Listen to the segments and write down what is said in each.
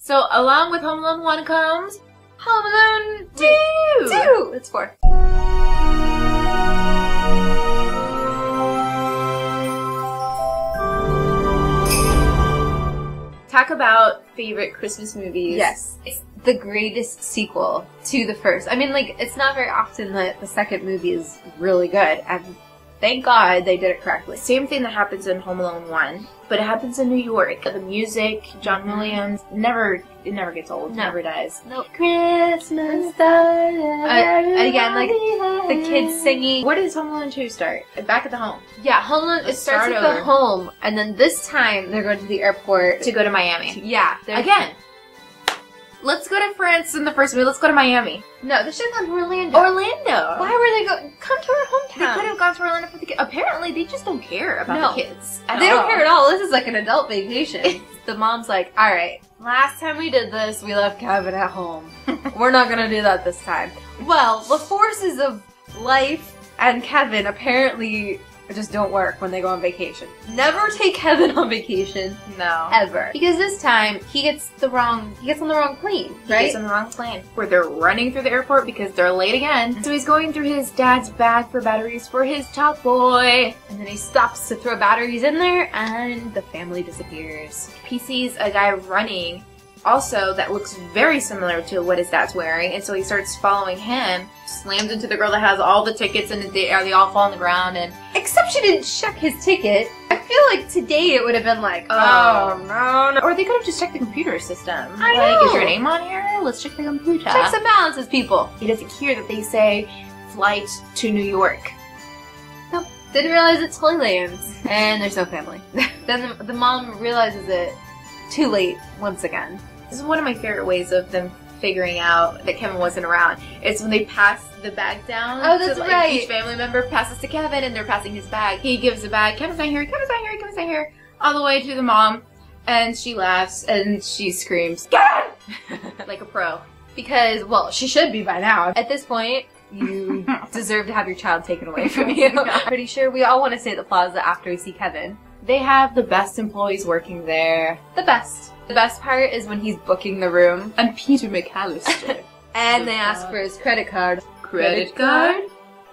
So along with Home Alone 1 comes Home Alone 2! 2! It's 4. Talk about favorite Christmas movies. Yes. It's the greatest sequel to the first. I mean, like, it's not very often that the second movie is really good, and thank God they did it correctly. Same thing that happens in Home Alone 1, but it happens in New York. The music, John Williams, it never gets old, never dies. Nope. Christmas started. And again, like, the kids singing. Where does Home Alone 2 start? Back at the home. Yeah, Home Alone, it starts at the home, and then this time they're going to the airport. To go to Miami. Yeah. Again. Let's go to France in the first movie. Let's go to Miami. No, they should have gone to Orlando. Orlando. Why were they come to our hometown? They could have gone to Orlando for the kids. Apparently, they just don't care about the kids. They don't care at all. This is like an adult vacation. The mom's like, all right, last time we did this, we left Kevin at home. We're not going to do that this time. Well, the forces of life and Kevin apparently just don't work when they go on vacation. Never take Kevin on vacation. No. Ever. Because this time, he gets on the wrong plane, right? He gets on the wrong plane. Where they're running through the airport because they're late again. So he's going through his dad's bag for batteries for his Top Boy. And then he stops to throw batteries in there, and the family disappears. He sees a guy running also that looks very similar to what his dad's wearing, and so he starts following him, slams into the girl that has all the tickets, and they all fall on the ground. And except she didn't check his ticket. I feel like today it would have been like, oh no. Or they could have just checked the computer system. I know. Is your name on here? Let's check the computer. Checks and balances, people. He doesn't hear that they say flight to New York. Nope. Didn't realize it's Holy Lands. And there's no family. Then the mom realizes it too late once again. This is one of my favorite ways of them figuring out that Kevin wasn't around. It's when they pass the bag down. Oh, that's right. Each family member passes to Kevin, and they're passing his bag. He gives the bag. Kevin's not here. Kevin's not here. Kevin's not here. All the way to the mom, and she laughs and she screams, "Kevin!" like a pro. Because, well, she should be by now. At this point, you deserve to have your child taken away from you. Pretty sure we all want to stay at the plaza after we see Kevin. They have the best employees working there. The best. The best part is when he's booking the room. And Peter McAllister. And they ask for his credit card. Credit card?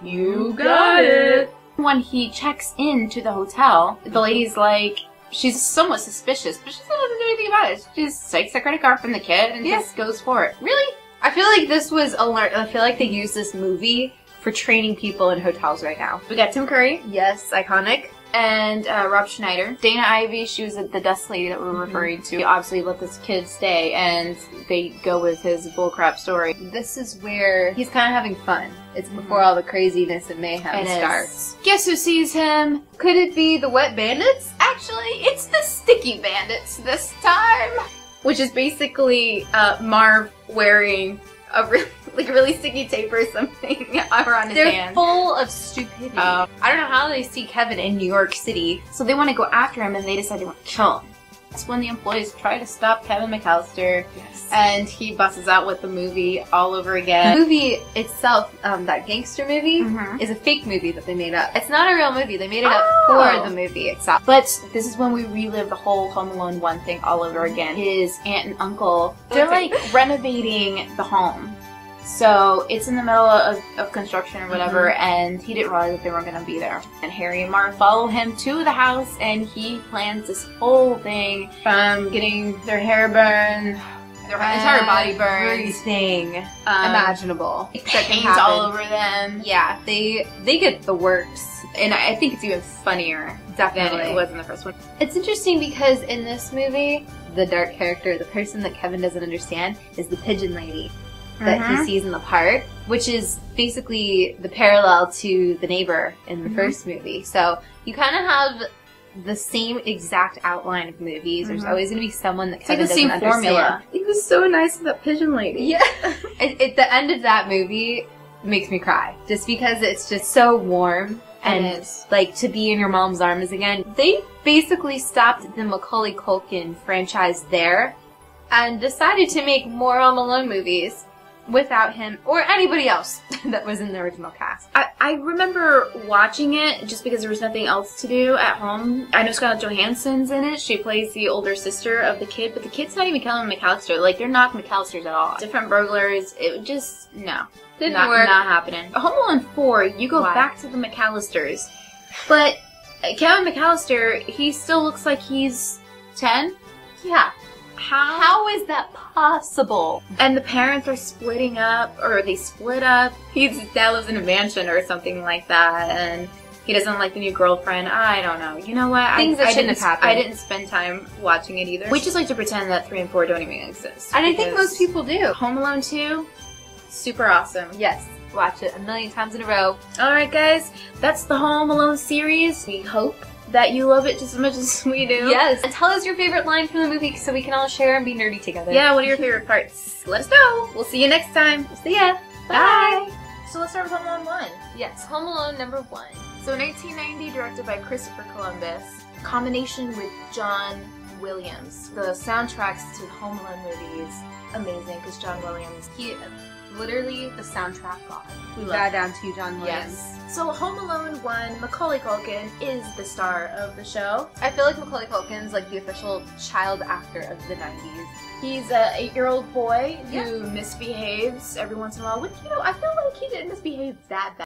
You got it. When he checks into the hotel, the lady's like, she's somewhat suspicious, but she doesn't do anything about it. She just takes the credit card from the kid and just goes for it. Really? I feel like this was I feel like they use this movie for training people in hotels right now. We got Tim Curry. Yes, iconic. And Rob Schneider. Dana Ivey, she was the desk lady that we were referring to. He obviously let this kid stay, and they go with his bullcrap story. This is where he's kind of having fun. It's before all the craziness and mayhem starts. Guess who sees him? Could it be the Wet Bandits? Actually, it's the Sticky Bandits this time. Which is basically Marv wearing a really sticky tape or something around his hand. They're full of stupidity. I don't know how they see Kevin in New York City. So they want to go after him, and they decide they want to kill him. That's when the employees try to stop Kevin McAllister. Yes. And he busses out with the movie all over again. The movie itself, that gangster movie, is a fake movie that they made up. It's not a real movie. They made it up for the movie itself. But this is when we relive the whole Home Alone 1 thing all over again. His aunt and uncle, they're like renovating the home. So it's in the middle of construction or whatever, and he didn't realize that they weren't going to be there. And Harry and Marv follow him to the house, and he plans this whole thing from getting their hair burned, their entire body burned, everything imaginable. Paint all over them. Yeah, they get the works. And I think it's even funnier than it was in the first one. It's interesting because in this movie, the dark character, the person that Kevin doesn't understand, is the pigeon lady that he sees in the park, which is basically the parallel to the neighbor in the first movie. So you kind of have the same exact outline of movies. There's always going to be someone that Kevin doesn't understand. Formula. He was so nice to that pigeon lady. Yeah. At the end of that movie makes me cry. Just because it's just so warm. And, like, to be in your mom's arms again. They basically stopped the Macaulay Culkin franchise there and decided to make more Home Alone movies. without him or anybody else that was in the original cast. I remember watching it just because there was nothing else to do at home. I know Scarlett Johansson's in it. She plays the older sister of the kid, but the kid's not even Kevin McAllister. Like, they're not McAllisters at all. Different burglars. It would just, no. Didn't work. Not happening. Home Alone 4, you go back to the McAllisters. But Kevin McAllister, he still looks like he's 10? Yeah. How is that possible? And the parents are splitting up, or they split up. His dad lives in a mansion or something like that, and he doesn't like the new girlfriend. I don't know. You know what? Things that shouldn't have happened. I didn't spend time watching it either. We just like to pretend that 3 and 4 don't even exist. And I think most people do. Home Alone 2, super awesome. Yes. Watch it a million times in a row. Alright guys, that's the Home Alone series. We hope that you love it just as much as we do. Yes. And tell us your favorite line from the movie so we can all share and be nerdy together. Yeah, what are your favorite parts? Let us know. We'll see you next time. See ya. Bye. So let's start with Home Alone 1. Yes, Home Alone number 1. So 1990, directed by Christopher Columbus. Combination with John Williams. The soundtracks to the Home Alone movies, amazing, because John Williams, He literally the soundtrack god. We love bow down to John Williams. Yes. So Home Alone 1, Macaulay Culkin is the star of the show. I feel like Macaulay Culkin's like the official child actor of the 90s. He's an 8-year-old boy who misbehaves every once in a while. Which, you know, I feel like he didn't misbehave that bad.